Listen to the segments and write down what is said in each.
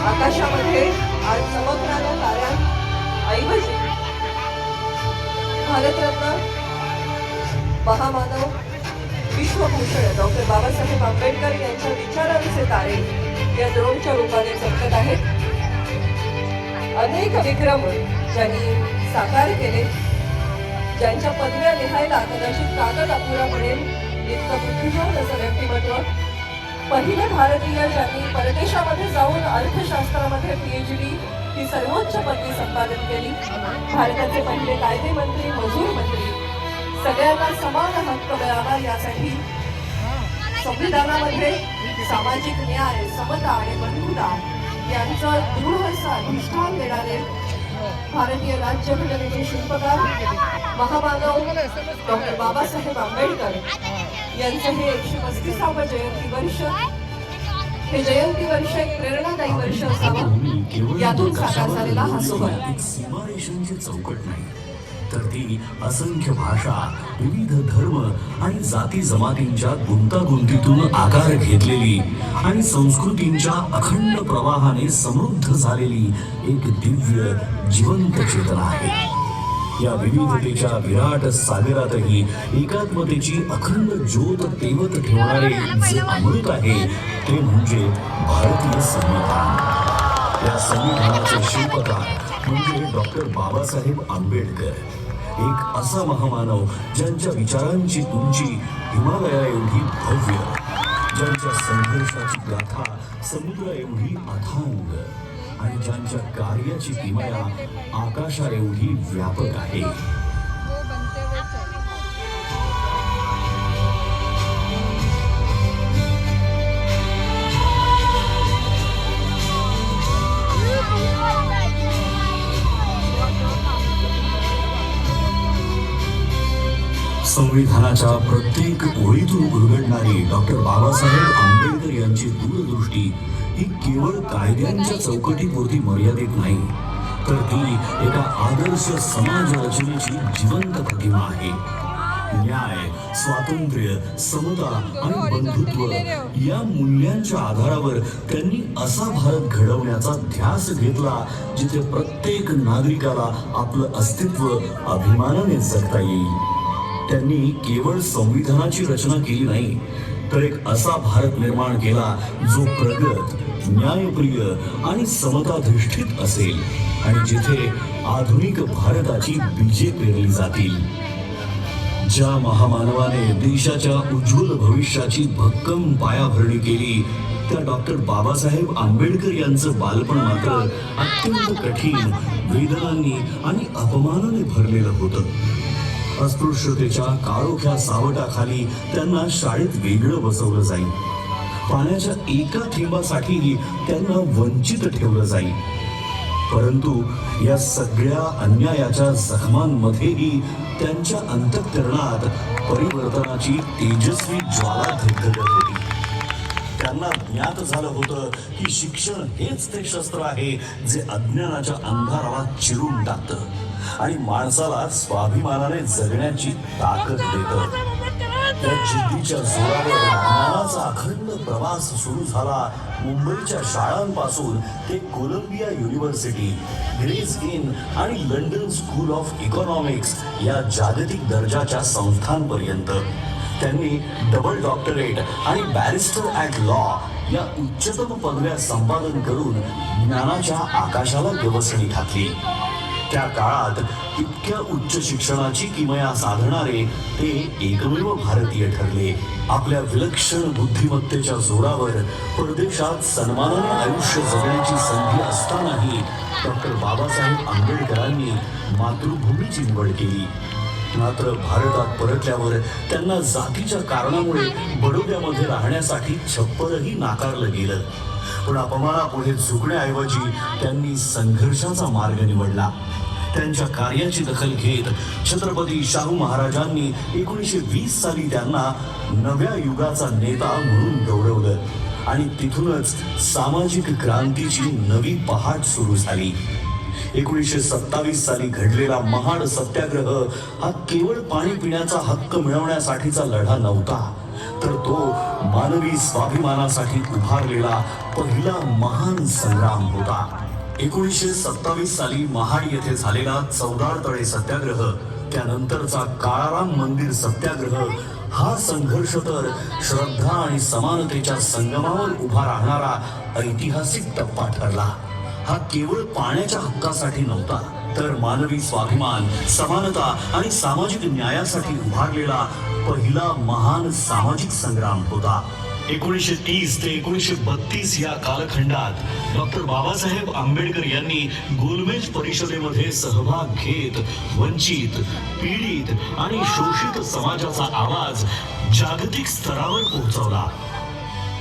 आकाशामध्ये आज चमकणाऱ्या ताऱ्यांऐवजी भारतरत्न महामानव विश्वभूषण डॉक्टर बाबासाहेब आंबेडकर यांच्या विचारांचे तारे या द्रोणच्या रूपाने चमकत आहेत. अनेक विक्रम ज्यांनी साकार केले, ज्यांच्या पदव्या लिहायला कदाचित कागद अपुरा पडेल इतकं बुद्धिमान असं व्यक्तिमत्व, पहिले भारतीय ज्यांनी परदेशामध्ये जाऊन अर्थशास्त्रामध्ये PhD ही सर्वोच्च पदवी संपादन केली, भारताचे पहिले कायदे मंत्री, मजूर मंत्री, सगळ्यांना समान हक्क मिळावा यासाठी संविधानामध्ये सामाजिक न्याय, समता आणि बंधुता यांचं दृढ असं अधिष्ठान देणारे भारतीय राज्यघटनेचे शिल्पकार महामानव डॉक्टर बाबासाहेब आंबेडकर यांचं हे 135वे जयंती वर्ष, हे जयंती वर्ष एक प्रेरणादायी वर्ष असावं यातून साकार झालेला हा सोहळा. सीमारेषांची चौकट नाही तर ती असंख्य भाषा, विविध धर्म आणि जाती जमातींच्या गुंतागुंतीतून आकार घेतलेली आणि संस्कृतींच्या अखंड प्रवाहाने समृद्ध झालेली एक दिव्य जिवंत चेतना आहे. या विविधतेच्या विराट सागरातही एकात्मतेची अखंड ज्योत तेवत ठेवणारे जे अमृत आहे ते म्हणजे भारतीय संविधान. या संविधानाचे शिल्पकार म्हणजे डॉक्टर बाबासाहेब आंबेडकर, एक असा महामानव ज्यांच्या विचारांची उंची हिमालया एवढी भव्य, ज्यांच्या संघर्षाची गाथा समुद्र एवढी अथांग आणि ज्यांच्या कार्याची किमया आकाशा एवढी व्यापक आहे. संविधानाच्या प्रत्येक ओळीतून उलगडणारी डॉक्टर बाबासाहेब आंबेडकर यांची दूरदृष्टी ही केवळ कायद्यांच्या चौकटीपुरती मर्यादित नाही, तर ती एका आदर्श समाज रचनेची जिवंत प्रतिमा आहे. न्याय, स्वातंत्र्य, समता आणि बंधुत्व या मूल्यांच्या आधारावर त्यांनी असा भारत घडवण्याचा ध्यास घेतला जिथे प्रत्येक नागरिकाला आपलं अस्तित्व अभिमानाने जगता येईल. त्यांनी केवळ संविधानाची रचना केली नाही तर एक असा भारत निर्माण केला जो प्रगत, न्यायप्रिय आणि समताधिष्ठित असेल आणि जिथे आधुनिक भारताची बीजे पेरली जातील. ज्या महामानवाने देशाच्या उज्ज्वल भविष्याची भक्कम पायाभरणी केली त्या डॉक्टर बाबासाहेब आंबेडकर यांचं बालपण मात्र अत्यंत कठीण, वेदनांनी आणि अपमानाने भरलेलं होतं. अस्पृश्यतेच्या काळोख्या सावटाखाली त्यांना शाळेत वेगळं बसवलं जाईल. पाण्याच्या एका थेंबासाठीही त्यांना वंचित ठेवलं जाईल. परंतु या सगळ्या अन्यायाच्या जखमांमध्येही त्यांच्या अंतःकरणात परिवर्तनाची तेजस्वी ज्वाला धगधगत होती. त्यांना ज्ञात झालं होतं की शिक्षण हेच ते शस्त्र आहे जे अज्ञानाच्या अंधाराला चिरून टाकतं आणि माणसाला स्वाभिमानाने जगण्याची ताकद देतं. त्या जिद्दीच्या जोरावर ज्ञानाचा अखंड प्रवास सुरू झाला. मुंबईच्या शाळांपासून ते कोलंबिया युनिव्हर्सिटी, ग्रेस इन आणि लंडन स्कूल ऑफ इकॉनॉमिक्स या जागतिक दर्जाच्या संस्थांपर्यंत त्यांनी डबल डॉक्टरेट आणि बॅरिस्टर ॲट लॉ या उच्चतम पदव्या संपादन करून ज्ञानाच्या आकाशाला गवसणी घातली. त्या काळात इतक्या उच्च शिक्षणाची किमया साधणारे ते एकमेव भारतीय ठरले. आपल्या विलक्षण बुद्धिमत्तेच्या जोरावर परदेशात सन्मानाने आयुष्य जगण्याची संधी असतानाही डॉक्टर बाबासाहेब आंबेडकरांनी मातृभूमीची निवड केली. मात्र भारतात परतल्यावर त्यांना जातीच्या कारणामुळे बडोद्यामध्ये राहण्यासाठी छप्परही नाकारलं गेलं. पण अपमानापुढे झुकण्याऐवजी त्यांनी संघर्षाचा मार्ग निवडला. त्यांच्या कार्याची दखल घेत छत्रपती शाहू महाराजांनी 1920 साली त्यांना नव्या युगाचा नेता म्हणून गौरवलं आणि तिथूनच सामाजिक क्रांतीची नवी पहाट सुरू झाली. 1927 साली घडलेला महाड सत्याग्रह हा केवळ पाणी पिण्याचा हक्क मिळवण्यासाठीचा लढा नव्हता, तर तो मानवी स्वाभिमानासाठी उभारलेला पहिला महान संग्राम होता. 1927 साली महाड येथे झालेला चौदार तळे सत्याग्रह, त्यानंतरचा काळाराम मंदिर सत्याग्रह, हा संघर्ष तर श्रद्धा आणि समानतेच्या संगमावर उभा राहणारा ऐतिहासिक टप्पा ठरला. हा केवळ पाण्याच्या हक्कासाठी नव्हता, तर मानवी स्वाभिमान, समानता आणि सामाजिक न्यायासाठी उभारलेला पहिला महान सामाजिक संग्राम होता. 1930 ते 1932 या कालखंडात डॉक्टर बाबासाहेब आंबेडकर यांनी गोलमेज परिषदेमध्ये सहभाग घेत वंचित, पीडित आणि शोषित समाजाचा आवाज जागतिक स्तरावर पोहोचवला.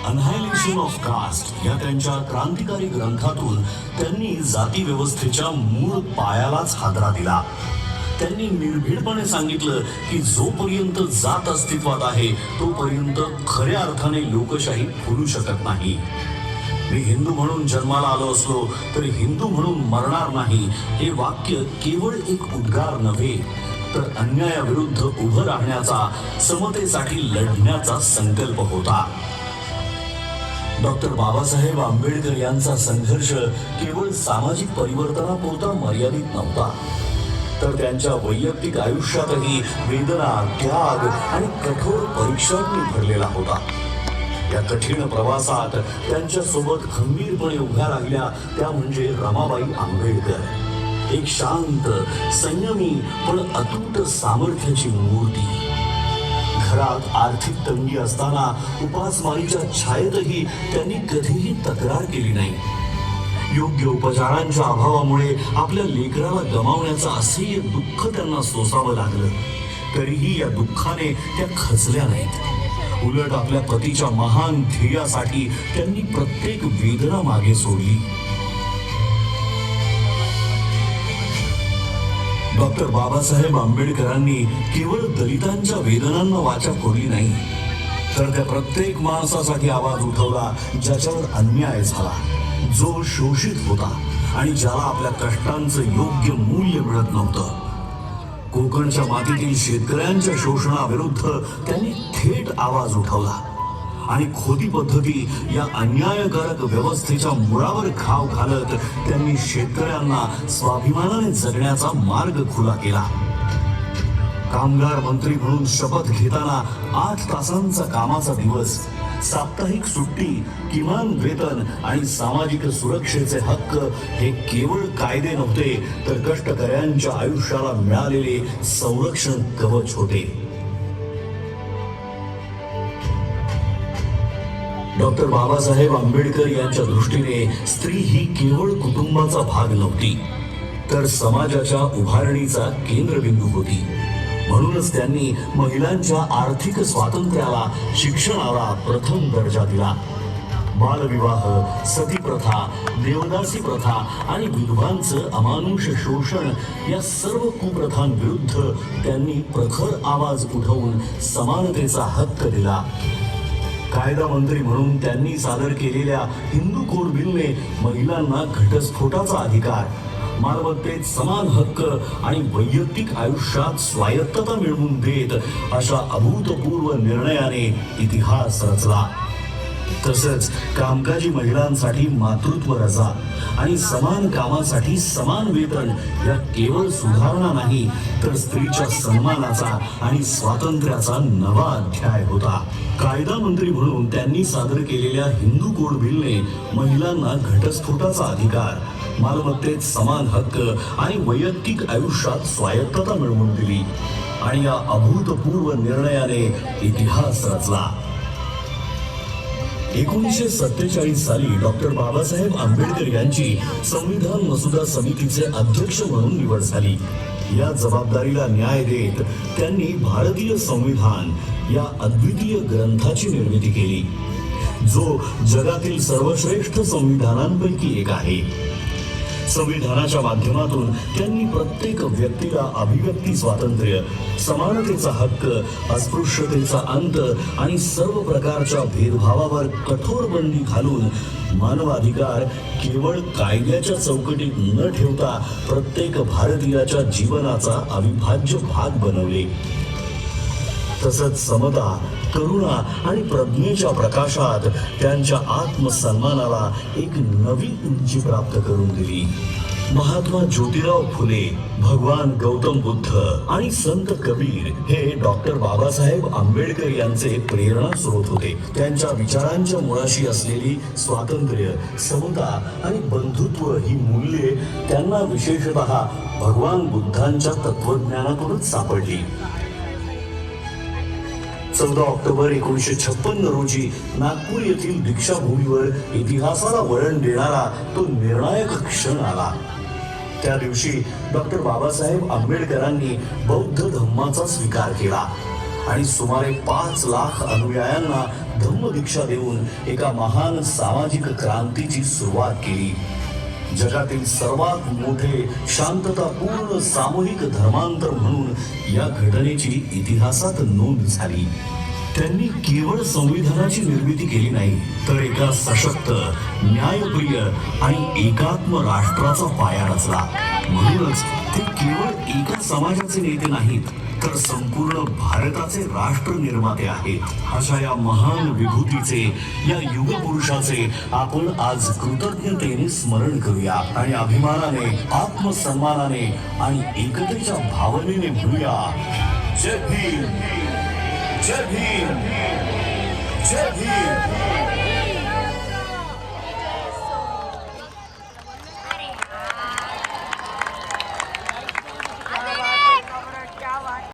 अनहायलेशन ऑफ कास्ट या त्यांच्या क्रांतिकारी ग्रंथातून त्यांनी जाती व्यवस्थेच्या मूळ पायालाच हादरा दिला. त्यांनी निर्भीडपणे सांगितलं की जोपर्यंत जात अस्तित्वात आहे तोपर्यंत खऱ्या अर्थाने लोकशाही फुलू शकत नाही. मी हिंदू म्हणून जन्माला आलो असलो तरी हिंदू म्हणून मरणार नाही, हे वाक्य केवळ एक उद्गार नव्हे, तर अन्यायाविरुद्ध उभं राहण्याचा, समतेसाठी लढण्याचा संकल्प होता. डॉक्टर बाबासाहेब आंबेडकर यांचा संघर्ष केवळ सामाजिक परिवर्तनापुरता मर्यादित नव्हता, तर त्यांच्या वैयक्तिक आयुष्यातही वेदना, त्याग आणि कठोर परीक्षांनी भरलेला होता. या कठीण प्रवासात त्यांच्या सोबत खंबीरपणे उभ्या राहिल्या त्या म्हणजे रमाबाई आंबेडकर, एक शांत, संयमी पण अतूट सामर्थ्याची मूर्ती. घरात आर्थिक तंगी असताना उपासमारीच्या छायेतही त्यांनी कधीही तक्रार केली नाही. योग्य उपचारांच्या अभावामुळे आपल्या लेकराला गमावण्याचं असह्य दुःख त्यांना सोसावं लागलं, तरीही या दुःखाने त्या खचल्या नाहीत. उलट आपल्या पतीच्या महान ध्येयासाठी त्यांनी प्रत्येक वेदना मागे सोडली. डॉक्टर बाबासाहेब आंबेडकरांनी केवळ दलितांच्या वेदनांना वाचा फोडली नाही, तर त्या प्रत्येक माणसासाठी आवाज उठवला ज्याच्यावर अन्याय झाला, जो शोषित होता आणि ज्याला आपल्या कष्टांचं योग्य मूल्य मिळत नव्हतं. कोकणच्या मातीतील शेतकऱ्यांच्या शोषणाविरुद्ध त्यांनी थेट आवाज उठवला आणि खोदी पद्धती या अन्यायकारक व्यवस्थेच्या मुळावर घाव घालत त्यांनी शेतकऱ्यांना स्वाभिमानाने जगण्याचा मार्ग खुला केला. कामगार मंत्री म्हणून शपथ घेताना 8 तासांचा कामाचा दिवस, साप्ताहिक सुट्टी, किमान वेतन आणि सामाजिक सुरक्षेचे हक्क हे केवळ कायदे नव्हते, तर कष्टकऱ्यांच्या आयुष्याला मिळालेले संरक्षण कवच होते. डॉक्टर बाबासाहेब आंबेडकर यांच्या दृष्टीने स्त्री ही केवळ कुटुंबाचा भाग नव्हती, तर समाजाच्या उभारणीचा केंद्रबिंदू होती. म्हणूनच त्यांनी महिलांच्या आर्थिक स्वातंत्र्याला, शिक्षणाला प्रथम दर्जा दिला. बालविवाह, सतीप्रथा, देवदासी प्रथा आणि विधवांचं अमानुष शोषण या सर्व कुप्रथांविरुद्ध त्यांनी प्रखर आवाज उठवून समानतेचा हक्क दिला. कायदा मंत्री म्हणून त्यांनी सादर केलेल्या हिंदू कोड बिलने महिलांना घटस्फोटाचा अधिकार, मालमत्तेत समान हक्क आणि वैयक्तिक आयुष्यात स्वायत्तता मिळवून देत अशा अभूतपूर्व निर्णयाने इतिहास रचला. तसंच कामकाजी महिलांसाठी मातृत्व रजा आणि समान कामासाठी समान वेतन या केवळ सुधारणा नाही, तर स्त्रीच्या सन्मानाचा आणि स्वातंत्र्याचा नवा अध्याय होता. कायदा मंत्री म्हणून त्यांनी सादर केलेल्या हिंदू कोड बिलने महिलांना घटस्फोटाचा अधिकार, मालमत्तेत समान हक्क आणि वैयक्तिक आयुष्यात स्वायत्तता मिळवून दिली आणि या अभूतपूर्व निर्णयाने इतिहास रचला. 1947 साली डॉक्टर बाबासाहेब आंबेडकर यांची संविधान मसुदा समितीचे अध्यक्ष म्हणून निवड झाली. या जबाबदारीला न्याय देत त्यांनी भारतीय संविधान या अद्वितीय ग्रंथाची निर्मिती केली, जो जगातील सर्वश्रेष्ठ संविधानांपैकी एक आहे. संविधानाच्या माध्यमातून त्यांनी प्रत्येक व्यक्तीला अभिव्यक्ती स्वातंत्र्य, समानतेचा हक्क, अस्पृश्यतेचा अंत आणि सर्व प्रकारच्या भेदभावावर कठोर बंदी घालून मानवाधिकार केवळ कायद्याच्या चौकटीत न ठेवता प्रत्येक भारतीयाच्या जीवनाचा अविभाज्य भाग बनवले. तसंच समता, करुणा आणि प्रज्ञेच्या प्रकाशात त्यांच्या आत्मसन्मानाला एक नवी उंची प्राप्त करून दिली. महात्मा ज्योतिराव फुले, भगवान गौतम बुद्ध आणि संत कबीर हे डॉक्टर बाबासाहेब आंबेडकर यांचे प्रेरणा स्रोत होते. त्यांच्या विचारांच्या मुळाशी असलेली स्वातंत्र्य, समता आणि बंधुत्व ही मूल्ये त्यांना विशेषतः भगवान बुद्धांच्या तत्वज्ञानातूनच सापडली. 14 ऑक्टोबर 1956 रोजी नागपूर येथील दीक्षाभूमीवर इतिहासाला वळण देणारा तो निर्णायक क्षण आला. त्या दिवशी डॉक्टर बाबासाहेब आंबेडकरांनी बौद्ध धम्माचा स्वीकार केला आणि सुमारे 5 लाख अनुयायांना धम्मदीक्षा देऊन एका महान सामाजिक क्रांतीची सुरुवात केली. जगातील सर्वात मोठे शांततापूर्ण सामूहिक धर्मांतर म्हणून या घटनेची इतिहासात नोंद झाली. त्यांनी केवळ संविधानाची निर्मिती केली नाही, तर एका सशक्त, न्यायप्रिय आणि एकात्म राष्ट्राचा पाया रचला. म्हणूनच ते केवळ एका समाजाचे नेते नाहीत, तर संपूर्ण भारताचे राष्ट्र निर्माते आहेत. अशा या महान विभूतीचे, या युगपुरुषाचे आपण आज कृतज्ञतेने स्मरण करूया आणि अभिमानाने, आत्मसन्मानाने आणि एकतेच्या भावनेने म्हणूया, जय भीम, जय भीम, जय भीम.